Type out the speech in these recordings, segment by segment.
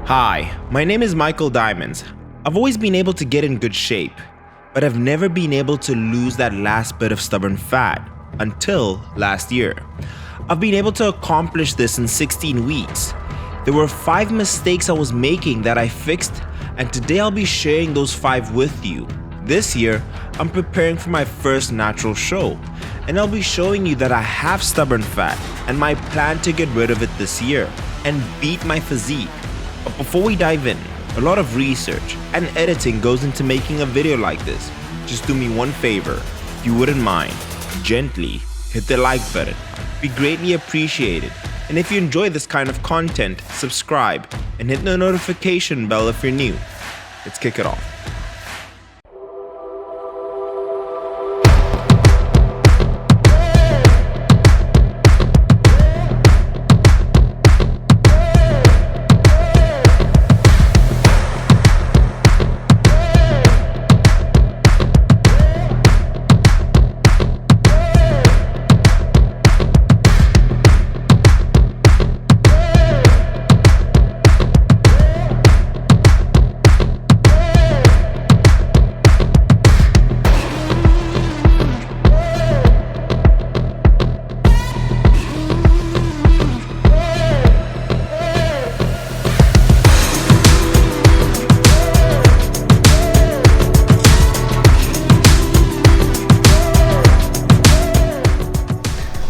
Hi, my name is Michael Diamonds. I've always been able to get in good shape, but I've never been able to lose that last bit of stubborn fat until last year. I've been able to accomplish this in 16 weeks. There were 5 mistakes I was making that I fixed, and today I'll be sharing those 5 with you. This year, I'm preparing for my first natural show, and I'll be showing you that I have stubborn fat and my plan to get rid of it this year and beat my physique. But before we dive in, a lot of research and editing goes into making a video like this. Just do me one favor, if you wouldn't mind, gently hit the like button. It'd be greatly appreciated. And if you enjoy this kind of content, subscribe and hit the notification bell if you're new. Let's kick it off.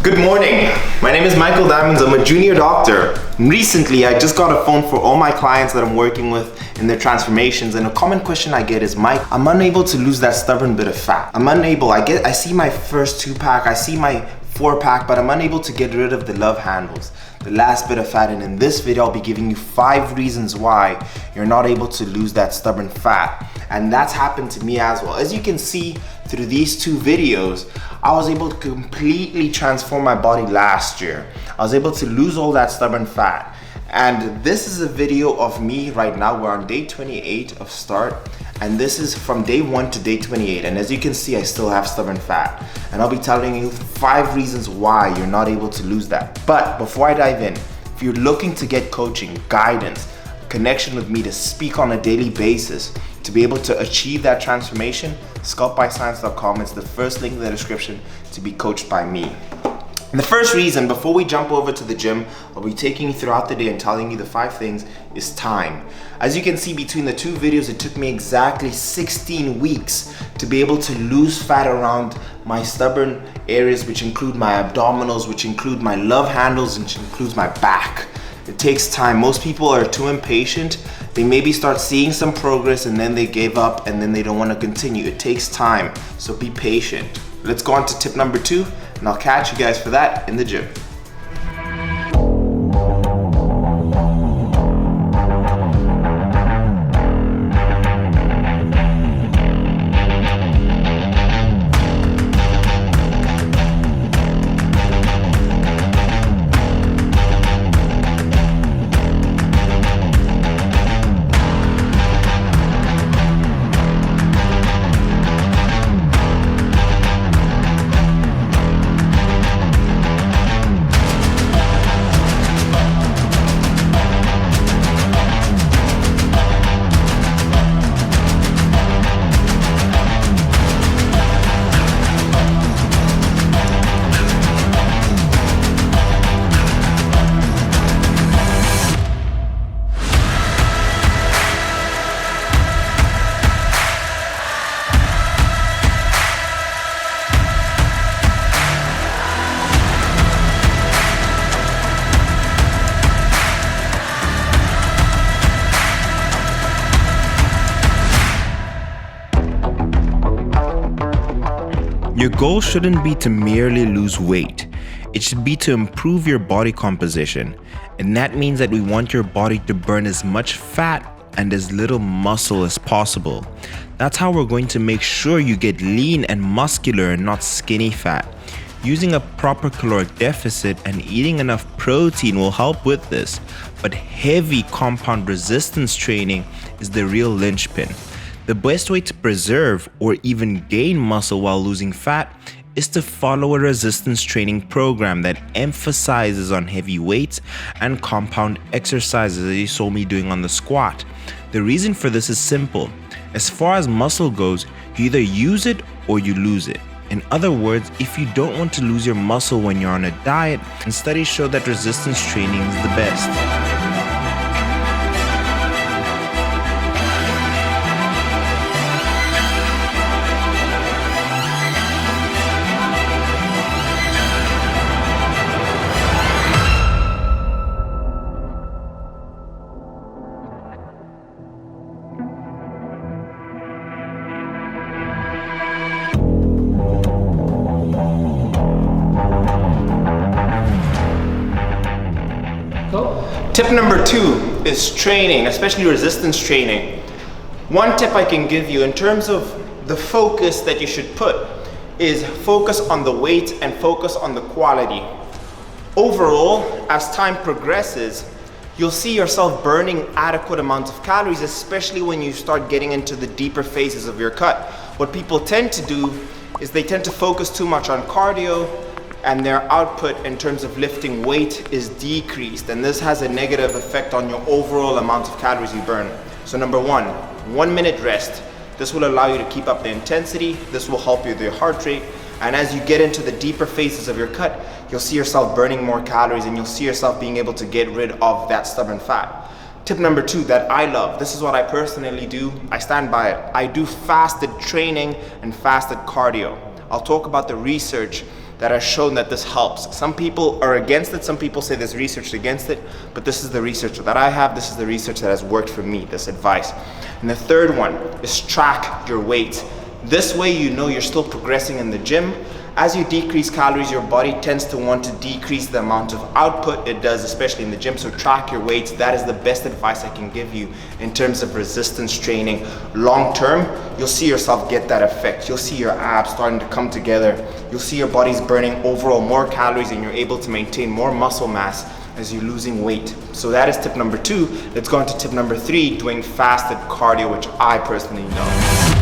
Good morning, my name is Michael Diamonds. I'm a junior doctor. Recently, I just got a phone for all my clients that I'm working with in their transformations, and a common question I get is, Mike, I'm unable to lose that stubborn bit of fat. I see my first 2-pack, I see my 4-pack, but I'm unable to get rid of the love handles, the last bit of fat. And in this video, I'll be giving you 5 reasons why you're not able to lose that stubborn fat. And that's happened to me as well. As you can see through these 2 videos, I was able to completely transform my body last year. I was able to lose all that stubborn fat. And this is a video of me right now. We're on day 28 of start, and this is from day 1 to day 28. And as you can see, I still have stubborn fat. And I'll be telling you 5 reasons why you're not able to lose that. But before I dive in, if you're looking to get coaching, guidance, connection with me to speak on a daily basis, to be able to achieve that transformation, sculptbyscience.com is the first link in the description to be coached by me. And the first reason, before we jump over to the gym, I'll be taking you throughout the day and telling you the 5 things, is time. As you can see between the 2 videos, it took me exactly 16 weeks to be able to lose fat around my stubborn areas, which include my abdominals, which include my love handles, which includes my back. It takes time. Most people are too impatient. They maybe start seeing some progress and then they give up and then they don't want to continue. It takes time, so be patient. Let's go on to tip number 2, and I'll catch you guys for that in the gym. Your goal shouldn't be to merely lose weight. It should be to improve your body composition. And that means that we want your body to burn as much fat and as little muscle as possible. That's how we're going to make sure you get lean and muscular and not skinny fat. Using a proper caloric deficit and eating enough protein will help with this, but heavy compound resistance training is the real linchpin. The best way to preserve or even gain muscle while losing fat is to follow a resistance training program that emphasizes on heavy weights and compound exercises that you saw me doing on the squat. The reason for this is simple. As far as muscle goes, you either use it or you lose it. In other words, if you don't want to lose your muscle when you're on a diet, and studies show that resistance training is the best. Tip number 2 is training, especially resistance training. One tip I can give you in terms of the focus that you should put is focus on the weight and focus on the quality. Overall, as time progresses, you'll see yourself burning adequate amounts of calories, especially when you start getting into the deeper phases of your cut. What people tend to do is they tend to focus too much on cardio, and their output in terms of lifting weight is decreased, and this has a negative effect on your overall amount of calories you burn. So number 1 minute rest. This will allow you to keep up the intensity. This will help you with your heart rate, and as you get into the deeper phases of your cut, you'll see yourself burning more calories, and you'll see yourself being able to get rid of that stubborn fat. Tip number 2 that I love, this is what I personally do, I stand by it. I do fasted training and fasted cardio. I'll talk about the research that has shown that this helps. Some people are against it, some people say there's research against it, but this is the research that I have, this is the research that has worked for me, this advice. And the third one is track your weight. This way you know you're still progressing in the gym. As you decrease calories, your body tends to want to decrease the amount of output it does, especially in the gym, so track your weights. That is the best advice I can give you in terms of resistance training. Long term, you'll see yourself get that effect. You'll see your abs starting to come together. You'll see your body's burning overall more calories, and you're able to maintain more muscle mass as you're losing weight. So that is tip number 2. Let's go into tip number 3, doing fasted cardio, which I personally know.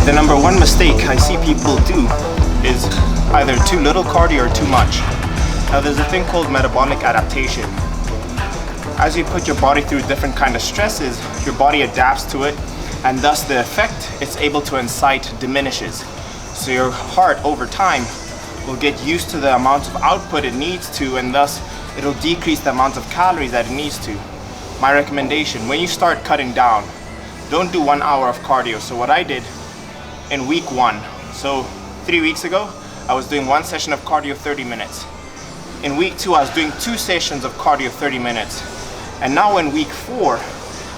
The number 1 mistake I see people do is either too little cardio or too much. Now there's a thing called metabolic adaptation. As you put your body through different kind of stresses, your body adapts to it, and thus the effect it's able to incite diminishes. So your heart over time will get used to the amount of output it needs to, and thus it'll decrease the amount of calories that it needs to. My recommendation, when you start cutting down, don't do 1 hour of cardio. So what I did in week 1, so 3 weeks ago, I was doing 1 session of cardio 30 minutes. In week 2, I was doing 2 sessions of cardio 30 minutes. And now in week 4,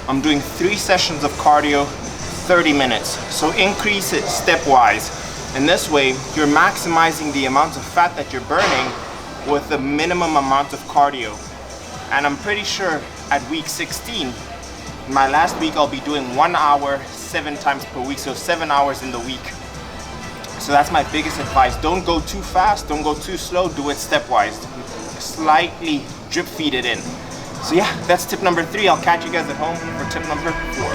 I'm doing 3 sessions of cardio 30 minutes. So increase it stepwise. And this way, you're maximizing the amount of fat that you're burning with the minimum amount of cardio. And I'm pretty sure at week 16, my last week, I'll be doing 1 hour 7 times per week, so 7 hours in the week. So that's my biggest advice. Don't go too fast, don't go too slow, do it stepwise. Slightly drip feed it in. So yeah, that's tip number 3. I'll catch you guys at home for tip number 4.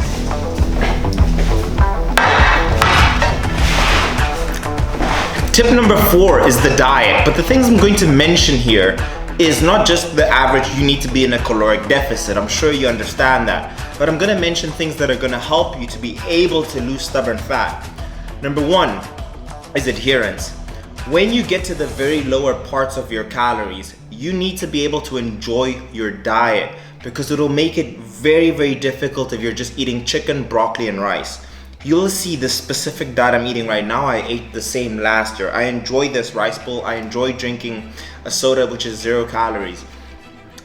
Tip number 4 is the diet, but the things I'm going to mention here is not just the average, you need to be in a caloric deficit. I'm sure you understand that. But I'm gonna mention things that are gonna help you to be able to lose stubborn fat. Number 1 is adherence. When you get to the very lower parts of your calories, you need to be able to enjoy your diet, because it'll make it very, very difficult if you're just eating chicken, broccoli, and rice. You'll see the specific diet I'm eating right now, I ate the same last year. I enjoy this rice bowl, I enjoy drinking a soda which is 0 calories.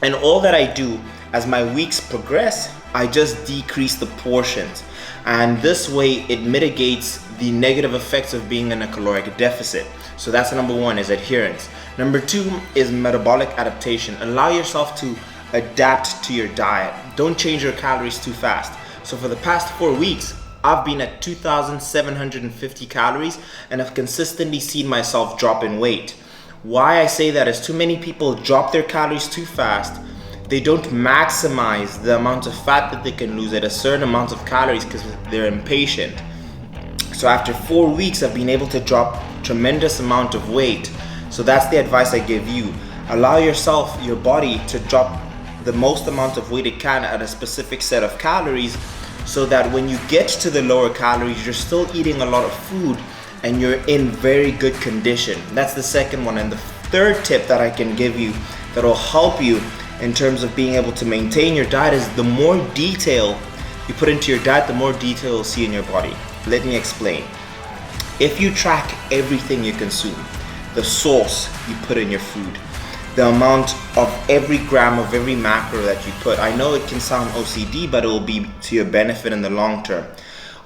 And all that I do as my weeks progress, I just decrease the portions. And this way it mitigates the negative effects of being in a caloric deficit. So that's number 1 is adherence. Number 2 is metabolic adaptation. Allow yourself to adapt to your diet. Don't change your calories too fast. So for the past 4 weeks, I've been at 2,750 calories and I've consistently seen myself drop in weight. Why I say that is too many people drop their calories too fast. They don't maximize the amount of fat that they can lose at a certain amount of calories because they're impatient. So after 4 weeks, I've been able to drop tremendous amount of weight. So that's the advice I give you. Allow yourself, your body, to drop the most amount of weight it can at a specific set of calories, so that when you get to the lower calories, you're still eating a lot of food and you're in very good condition. That's the second one. And the third tip that I can give you that will help you in terms of being able to maintain your diet is the more detail you put into your diet, the more detail you'll see in your body. Let me explain. If you track everything you consume, the sauce you put in your food, the amount of every gram of every macro that you put, I know it can sound OCD, but it will be to your benefit in the long term.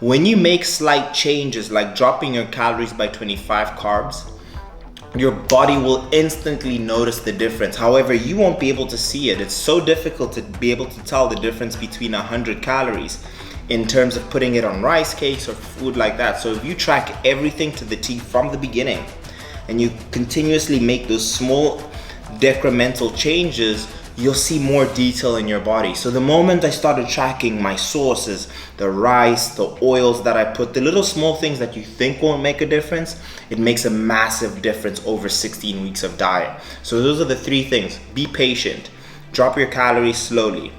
When you make slight changes like dropping your calories by 25 carbs, your body will instantly notice the difference. However, you won't be able to see it. It's so difficult to be able to tell the difference between 100 calories in terms of putting it on rice cakes or food like that. So if you track everything to the T from the beginning and you continuously make those small decremental changes, you'll see more detail in your body. So the moment I started tracking my sources, the rice, the oils that I put, the little small things that you think won't make a difference, it makes a massive difference over 16 weeks of diet. So those are the 3 things. Be patient, drop your calories slowly,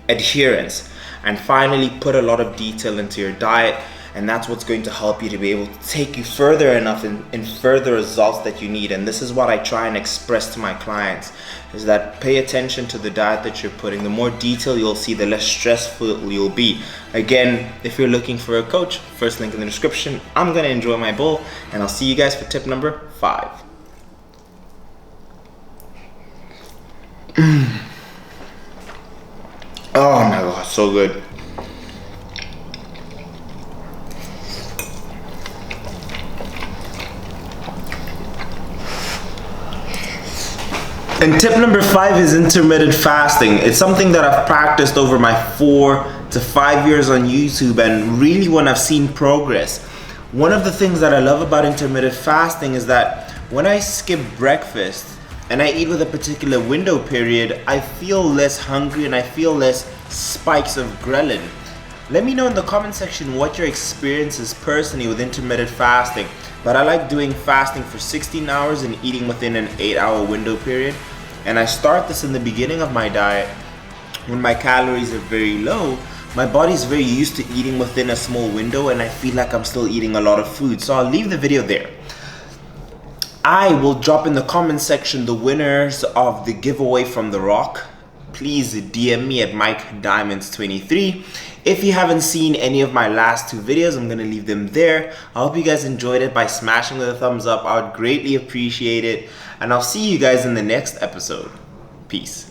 adherence, and finally put a lot of detail into your diet. And that's what's going to help you to be able to take you further enough in further results that you need. And this is what I try and express to my clients, is that pay attention to the diet that you're putting. The more detail you'll see, the less stressful you'll be. Again, if you're looking for a coach, first link in the description. I'm gonna enjoy my bowl, and I'll see you guys for tip number 5. Oh my God, so good. And tip number 5 is intermittent fasting. It's something that I've practiced over my 4 to 5 years on YouTube, and really when I've seen progress. One of the things that I love about intermittent fasting is that when I skip breakfast and I eat with a particular window period, I feel less hungry and I feel less spikes of ghrelin. Let me know in the comment section what your experience is personally with intermittent fasting. But I like doing fasting for 16 hours and eating within an 8-hour window period. And I start this in the beginning of my diet when my calories are very low. My body's very used to eating within a small window and I feel like I'm still eating a lot of food. So I'll leave the video there. I will drop in the comment section the winners of the giveaway from The Rock. Please DM me at MikeDiamonds23. If you haven't seen any of my last 2 videos, I'm gonna leave them there. I hope you guys enjoyed it by smashing the thumbs up. I would greatly appreciate it. And I'll see you guys in the next episode. Peace.